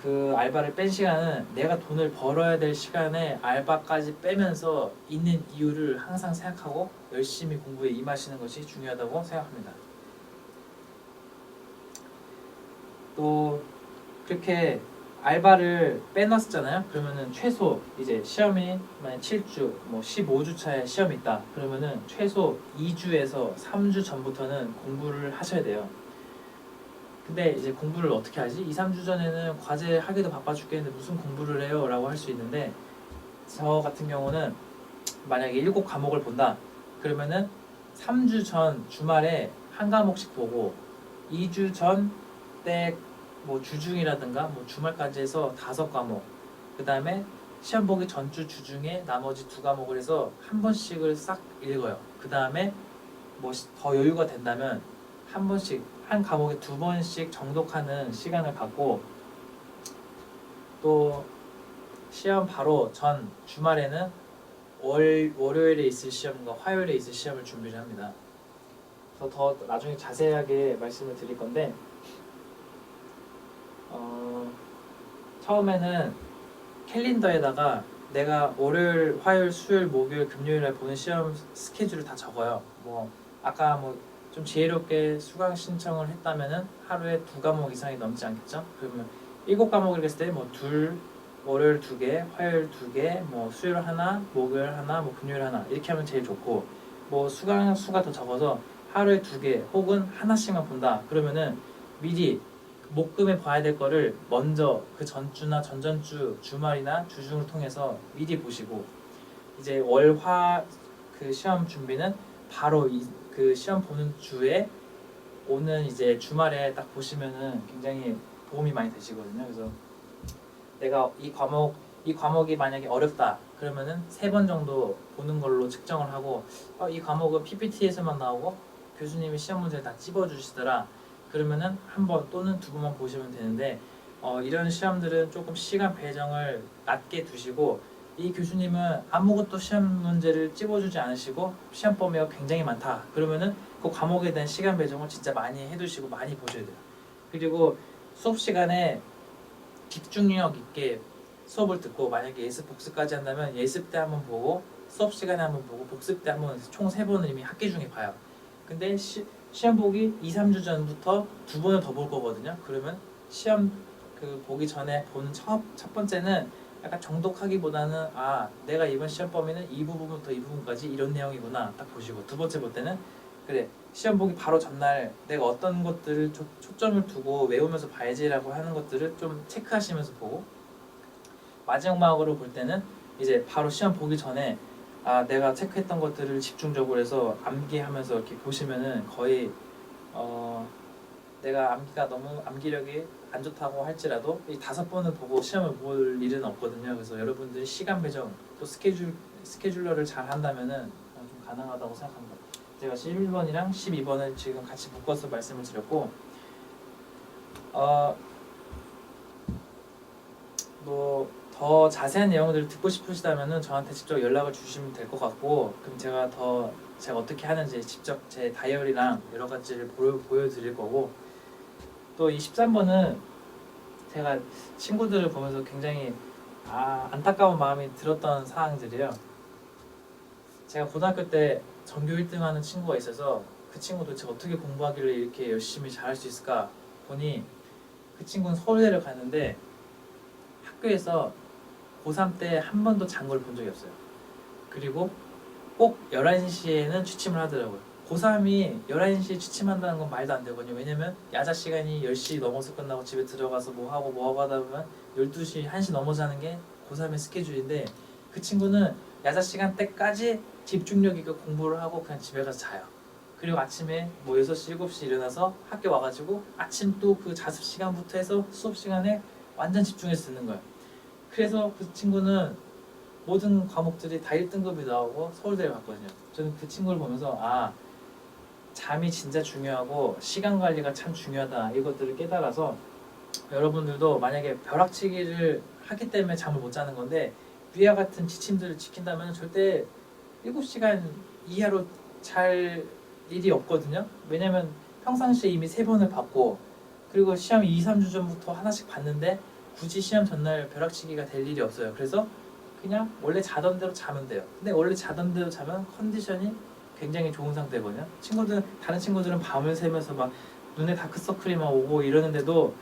그 알바를 뺀 시간은 내가 돈을 벌어야 될 시간에 알바까지 빼면서 있는 이유를 항상 생각하고 열심히 공부에 임하시는 것이 중요하다고 생각합니다. 또 그렇게 알바를 빼놨었잖아요. 그러면은 최소 이제 시험이 만약 7주, 뭐 15주 차에 시험이 있다. 그러면은 최소 2주에서 3주 전부터는 공부를 하셔야 돼요. 근데 이제 공부를 어떻게 하지? 2, 3주 전에는 과제 하기도 바빠 죽겠는데 무슨 공부를 해요? 라고 할 수 있는데 저 같은 경우는 만약에 7과목을 본다. 그러면은 3주 전 주말에 한 과목씩 보고 2주 전 때 뭐 주중이라든가 뭐 주말까지 해서 5과목 그 다음에 시험 보기 전주 주중에 나머지 2과목을 해서 한 번씩을 싹 읽어요. 그 다음에 뭐 더 여유가 된다면 한 번씩 한 과목에 2번씩 정독하는 시간을 갖고 또 시험 바로 전 주말에는 월요일에 있을 시험과 화요일에 있을 시험을 준비를 합니다. 그래서 더 나중에 자세하게 말씀을 드릴 건데 처음에는 캘린더에다가 내가 월요일, 화요일, 수요일, 목요일, 금요일에 보는 시험 스케줄을 다 적어요. 뭐 아까 뭐 좀 지혜롭게 수강 신청을 했다면은 하루에 2과목 이상이 넘지 않겠죠? 그러면 7과목을 했을 때 뭐 월요일 2개, 화요일 2개, 뭐 수요일 하나, 목요일 하나, 뭐 금요일 하나 이렇게 하면 제일 좋고 뭐 수강 수가 더 적어서 하루에 2개 혹은 하나씩만 본다. 그러면은 미리 목금에 봐야 될 거를 먼저 그 전주나 전전주 주말이나 주중을 통해서 미리 보시고 이제 월화 그 시험 준비는 바로 그 시험 보는 주에 오는 이제 주말에 딱 보시면은 굉장히 도움이 많이 되시거든요. 그래서 내가 이 과목이 만약에 어렵다 그러면은 3번 정도 보는 걸로 측정을 하고 이 과목은 PPT에서만 나오고 교수님이 시험 문제를 다 찝어주시더라. 그러면은 한 번 또는 2번만 보시면 되는데 이런 시험들은 조금 시간 배정을 낮게 두시고 이 교수님은 아무것도 시험 문제를 찝어주지 않으시고 시험 범위가 굉장히 많다. 그러면은 그 과목에 대한 시간 배정을 진짜 많이 해두시고 많이 보셔야 돼요. 그리고 수업 시간에 집중력 있게 수업을 듣고 만약에 예습 복습까지 한다면 예습 때 한번 보고 수업 시간에 한번 보고 복습 때 한번 총 3번을 이미 학기 중에 봐요. 근데 시험 보기 2, 3주 전부터 2번을 더 볼 거거든요. 그러면 시험 그 보기 전에 보는 첫 번째는 약간 정독하기보다는 내가 이번 시험 범위는 이 부분부터 이 부분까지 이런 내용이구나 딱 보시고 두 번째 볼 때는 그래 시험 보기 바로 전날 내가 어떤 것들을 초점을 두고 외우면서 봐야지라고 하는 것들을 좀 체크하시면서 보고 마지막으로 볼 때는 이제 바로 시험 보기 전에 내가 체크했던 것들을 집중적으로 해서 암기하면서 이렇게 보시면은 거의 내가 암기가 너무 암기력이 안 좋다고 할지라도 이 5번을 보고 시험을 볼 일은 없거든요. 그래서 여러분들이 시간 배정 또 스케줄러를 잘 한다면은 좀 가능하다고 생각합니다. 제가 11번이랑 12번을 지금 같이 묶어서 말씀을 드렸고 뭐 더 자세한 내용들을 듣고 싶으시다면은 저한테 직접 연락을 주시면 될 것 같고 그럼 제가 어떻게 하는지 직접 제 다이어리랑 여러 가지를 보여드릴 거고 또 이 13번은 제가 친구들을 보면서 굉장히 안타까운 마음이 들었던 사항들이에요. 제가 고등학교 때 전교 1등 하는 친구가 있어서 그 친구 도대체 어떻게 공부하길래 이렇게 열심히 잘할 수 있을까 보니 그 친구는 서울대를 갔는데 학교에서 고3 때 한 번도 장구를 본 적이 없어요. 그리고 꼭 11시에는 취침을 하더라고요. 고3이 11시에 취침한다는 건 말도 안 되거든요. 왜냐면 야자 시간이 10시 넘어서 끝나고 집에 들어가서 뭐 하고 하다 보면 12시, 1시 넘어서 하는 게 고3의 스케줄인데, 그 친구는 야자 시간 때까지 집중력 있게 공부를 하고 그냥 집에 가서 자요. 그리고 아침에 뭐 6시, 7시 일어나서 학교 와가지고 아침 또 그 자습 시간부터 해서 수업 시간에 완전 집중해서 듣는 거예요. 그래서 그 친구는 모든 과목들이 다 1등급이 나오고 서울대를 갔거든요. 저는 그 친구를 보면서 잠이 진짜 중요하고 시간 관리가 참 중요하다, 이것들을 깨달아서 여러분들도 만약에 벼락치기를 하기 때문에 잠을 못 자는 건데, 위와 같은 지침들을 지킨다면 절대 7시간 이하로 잘 일이 없거든요. 왜냐면 평상시에 이미 3번을 봤고, 그리고 시험 2, 3주 전부터 하나씩 봤는데 굳이 시험 전날 벼락치기가 될 일이 없어요. 그래서 그냥 원래 자던 대로 자면 돼요. 근데 원래 자던 대로 자면 컨디션이 굉장히 좋은 상태거든요. 다른 친구들은 밤을 새면서 막 눈에 다크서클이 막 오고 이러는데도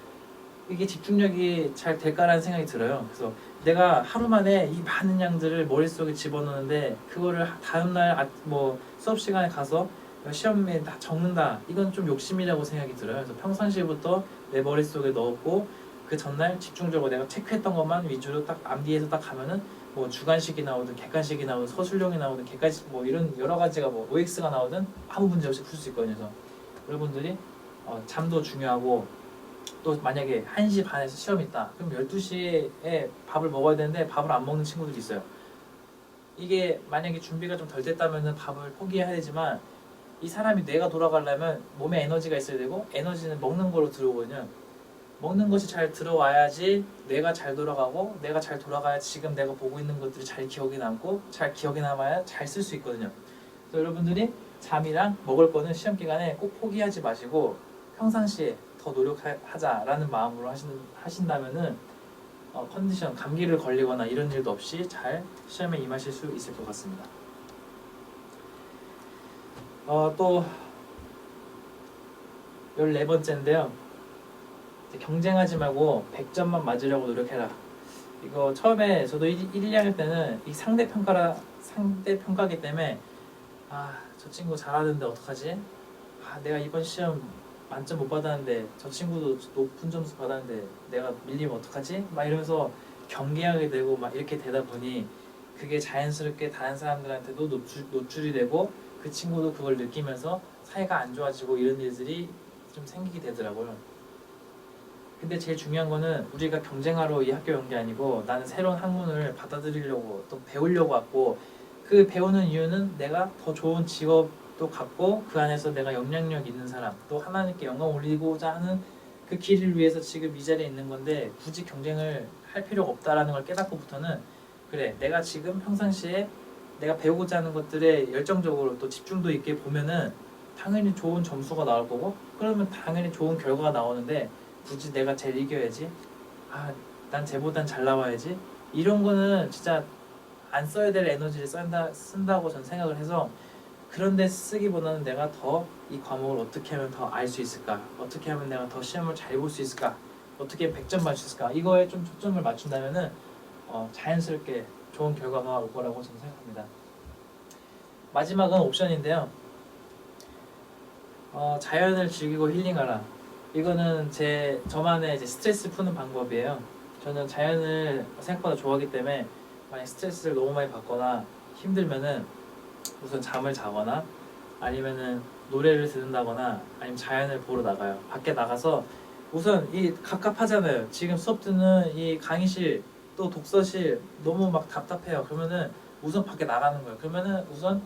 이게 집중력이 잘 될까라는 생각이 들어요. 그래서 내가 하루 만에 이 많은 양들을 머릿속에 집어넣는데 그거를 다음날 뭐 수업 시간에 가서 시험에 다 적는다, 이건 좀 욕심이라고 생각이 들어요. 그래서 평상시부터 내 머릿속에 넣었고, 그 전날 집중적으로 내가 체크했던 것만 위주로 딱 암기해서 딱 가면은 뭐 주관식이 나오든 객관식이 나오든 서술형이 나오든 객관식 뭐 이런 여러 가지가 뭐 OX가 나오든 아무 문제 없이 풀 수 있거든요. 그래서 여러분들이 잠도 중요하고, 또 만약에 1시 반에서 시험이 있다, 그럼 12시에 밥을 먹어야 되는데 밥을 안 먹는 친구들이 있어요. 이게 만약에 준비가 좀 덜 됐다면 밥을 포기해야 되지만, 이 사람이 뇌가 돌아가려면 몸에 에너지가 있어야 되고, 에너지는 먹는 거로 들어오거든요. 먹는 것이 잘 들어와야지 뇌가 잘 돌아가고, 뇌가 잘 돌아가야 지금 내가 보고 있는 것들이 잘 기억에 남고, 잘 기억에 남아야 잘 쓸 수 있거든요. 그래서 여러분들이 잠이랑 먹을 거는 시험 기간에 꼭 포기하지 마시고 평상시에 더 노력하자라는 마음으로 하신다면은 컨디션, 감기를 걸리거나 이런 일도 없이 잘 시험에 임하실 수 있을 것 같습니다. 또 14번째인데요. 경쟁하지 말고 100점만 맞으려고 노력해라. 이거 처음에 저도 1, 2학년 때는 이 상대평가기 때문에 저 친구 잘하는데 어떡하지? 내가 이번 시험 만점 못 받았는데 저 친구도 높은 점수 받았는데 내가 밀리면 어떡하지? 막 이러면서 경계하게 되고 막 이렇게 되다 보니 그게 자연스럽게 다른 사람들한테도 노출이 되고, 그 친구도 그걸 느끼면서 사이가 안 좋아지고 이런 일들이 좀 생기게 되더라고요. 근데 제일 중요한 거는 우리가 경쟁하러 이 학교에 온 게 아니고, 나는 새로운 학문을 받아들이려고 또 배우려고 왔고, 그 배우는 이유는 내가 더 좋은 직업도 갖고 그 안에서 내가 영향력 있는 사람, 또 하나님께 영광 올리고자 하는 그 길을 위해서 지금 이 자리에 있는 건데, 굳이 경쟁을 할 필요가 없다라는 걸 깨닫고부터는, 그래, 내가 지금 평상시에 내가 배우고자 하는 것들에 열정적으로 또 집중도 있게 보면은 당연히 좋은 점수가 나올 거고, 그러면 당연히 좋은 결과가 나오는데, 굳이 내가 제일 이겨야지, 난 쟤보단 잘 나와야지, 이런 거는 진짜 안 써야 될 에너지를 쓴다고 저는 생각을 해서, 그런데 쓰기보다는 내가 더 이 과목을 어떻게 하면 더 알 수 있을까, 어떻게 하면 내가 더 시험을 잘 볼 수 있을까, 어떻게 하면 100점 맞출 수 있을까, 이거에 좀 초점을 맞춘다면은 자연스럽게 좋은 결과가 올 거라고 저는 생각합니다. 마지막은 옵션인데요. 자연을 즐기고 힐링하라. 이거는 저만의 이제 스트레스 푸는 방법이에요. 저는 자연을 생각보다 좋아하기 때문에 만약 스트레스를 너무 많이 받거나 힘들면은 우선 잠을 자거나 아니면은 노래를 듣는다거나 아니면 자연을 보러 나가요. 밖에 나가서 우선 이 갑갑하잖아요. 지금 수업 듣는 이 강의실 또 독서실 너무 막 답답해요. 그러면은 우선 밖에 나가는 거예요. 그러면은 우선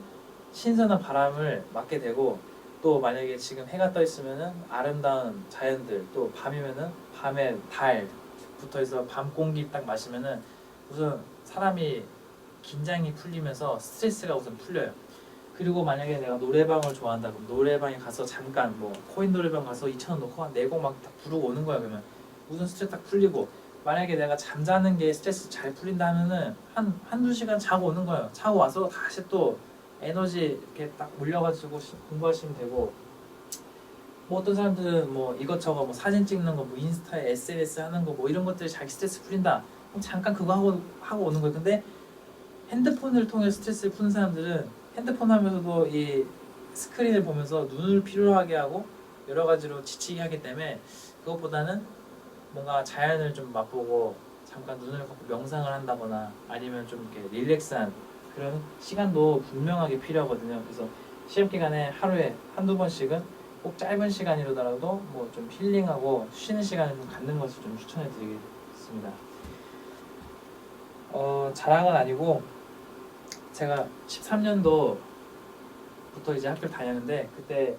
신선한 바람을 맞게 되고, 또 만약에 지금 해가 떠 있으면은 아름다운 자연들, 또 밤이면은 밤에 달 붙어있어 밤 공기 딱 마시면은 우선 사람이 긴장이 풀리면서 스트레스가 우선 풀려요. 그리고 만약에 내가 노래방을 좋아한다 그럼 노래방에 가서 잠깐 뭐 코인 노래방 가서 2,000원 넣고 내 곡 막 다 부르고 오는 거야. 그러면 우선 스트레스 딱 풀리고, 만약에 내가 잠자는 게 스트레스 잘 풀린다 하면은 한두 시간 자고 오는 거예요. 자고 와서 다시 또 에너지 이렇게 딱 몰려가지고 공부하시면 되고, 뭐 어떤 사람들은 뭐 이것저것 뭐 사진 찍는 거, 뭐 인스타에 SNS 하는 거, 뭐 이런 것들이 자기 스트레스 풀린다. 그럼 잠깐 그거 하고 오는 거예요. 근데 핸드폰을 통해 스트레스를 푸는 사람들은 핸드폰 하면서도 이 스크린을 보면서 눈을 피로하게 하고 여러 가지로 지치게 하기 때문에 그것보다는 뭔가 자연을 좀 맛보고 잠깐 눈을 감고 명상을 한다거나 아니면 좀 이렇게 릴렉스한 그런 시간도 분명하게 필요하거든요. 그래서 시험 기간에 하루에 한두 번씩은 꼭 짧은 시간이라도 뭐 좀 힐링하고 쉬는 시간을 좀 갖는 것을 좀 추천해 드리겠습니다. 자랑은 아니고 제가 13년도부터 이제 학교를 다녔는데 그때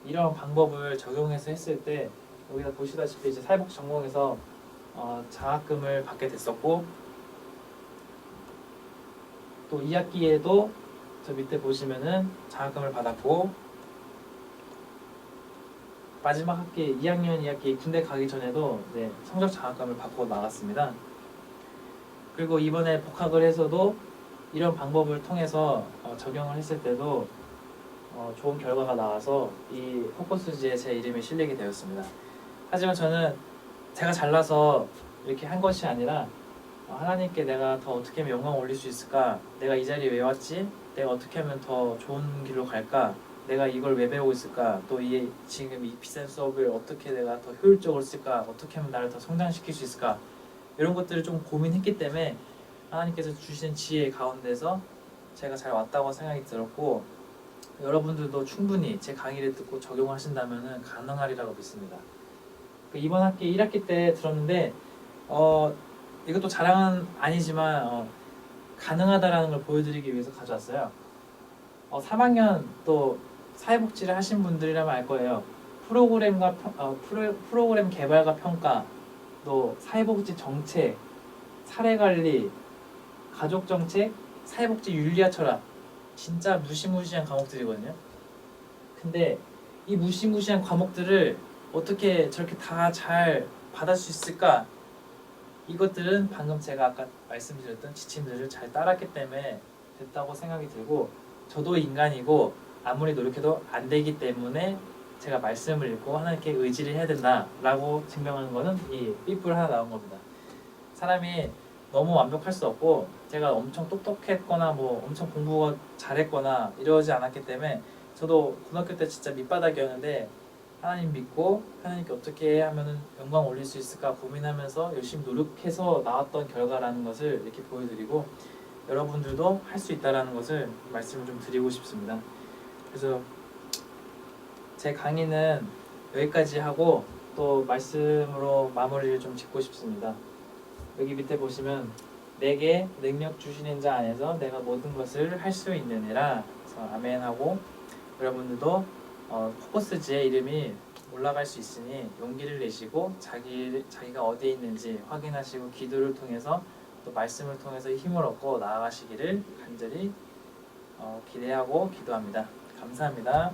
이런 방법을 적용해서 했을 때 여기다 보시다시피 이제 사회복 전공에서 장학금을 받게 됐었고 또 2학기에도 저 밑에 보시면은 장학금을 받았고 마지막 학기 2학년 2학기 군대 가기 전에도 이제 성적 장학금을 받고 나갔습니다. 그리고 이번에 복학을 해서도 이런 방법을 통해서 적용을 했을 때도 좋은 결과가 나와서 이 포커스지에 제 이름이 실리게 되었습니다. 하지만 저는 제가 잘나서 이렇게 한 것이 아니라 하나님께 내가 더 어떻게 하면 영광 올릴 수 있을까? 내가 이 자리에 왜 왔지? 내가 어떻게 하면 더 좋은 길로 갈까? 내가 이걸 왜 배우고 있을까? 또 지금 이 비싼 수업을 어떻게 내가 더 효율적으로 쓸까? 어떻게 하면 나를 더 성장시킬 수 있을까? 이런 것들을 좀 고민했기 때문에 하나님께서 주신 지혜 가운데서 제가 잘 왔다고 생각이 들었고 여러분들도 충분히 제 강의를 듣고 적용하신다면 가능하리라고 믿습니다. 이번 학기 1학기 때 들었는데 이것도 자랑은 아니지만 가능하다라는 걸 보여드리기 위해서 가져왔어요. 3학년 또 사회복지를 하신 분들이라면 알 거예요. 프로그램 개발과 평가, 또 사회복지 정책, 사례관리, 가족정책, 사회복지 윤리와 철학 진짜 무시무시한 과목들이거든요. 근데 이 무시무시한 과목들을 어떻게 저렇게 다 잘 받을 수 있을까? 이것들은 방금 제가 아까 말씀드렸던 지침들을 잘 따랐기 때문에 됐다고 생각이 들고 저도 인간이고 아무리 노력해도 안 되기 때문에 제가 말씀을 읽고 하나님께 의지를 해야 된다라고 증명하는 거는 이 삐뿔 하나 나온 겁니다. 사람이 너무 완벽할 수 없고 제가 엄청 똑똑했거나 뭐 엄청 공부가 잘했거나 이러지 않았기 때문에 저도 고등학교 때 진짜 밑바닥이었는데 하나님 믿고 하나님께 어떻게 하면 영광 올릴 수 있을까 고민하면서 열심히 노력해서 나왔던 결과라는 것을 이렇게 보여드리고 여러분들도 할 수 있다는 것을 말씀을 좀 드리고 싶습니다. 그래서 제 강의는 여기까지 하고 또 말씀으로 마무리를 좀 짓고 싶습니다. 여기 밑에 보시면 내게 능력 주시는 자 안에서 내가 모든 것을 할 수 있느니라. 그래서 아멘하고 여러분들도 포커스지의 이름이 올라갈 수 있으니 용기를 내시고 자기가 어디에 있는지 확인하시고 기도를 통해서 또 말씀을 통해서 힘을 얻고 나아가시기를 간절히 기대하고 기도합니다. 감사합니다.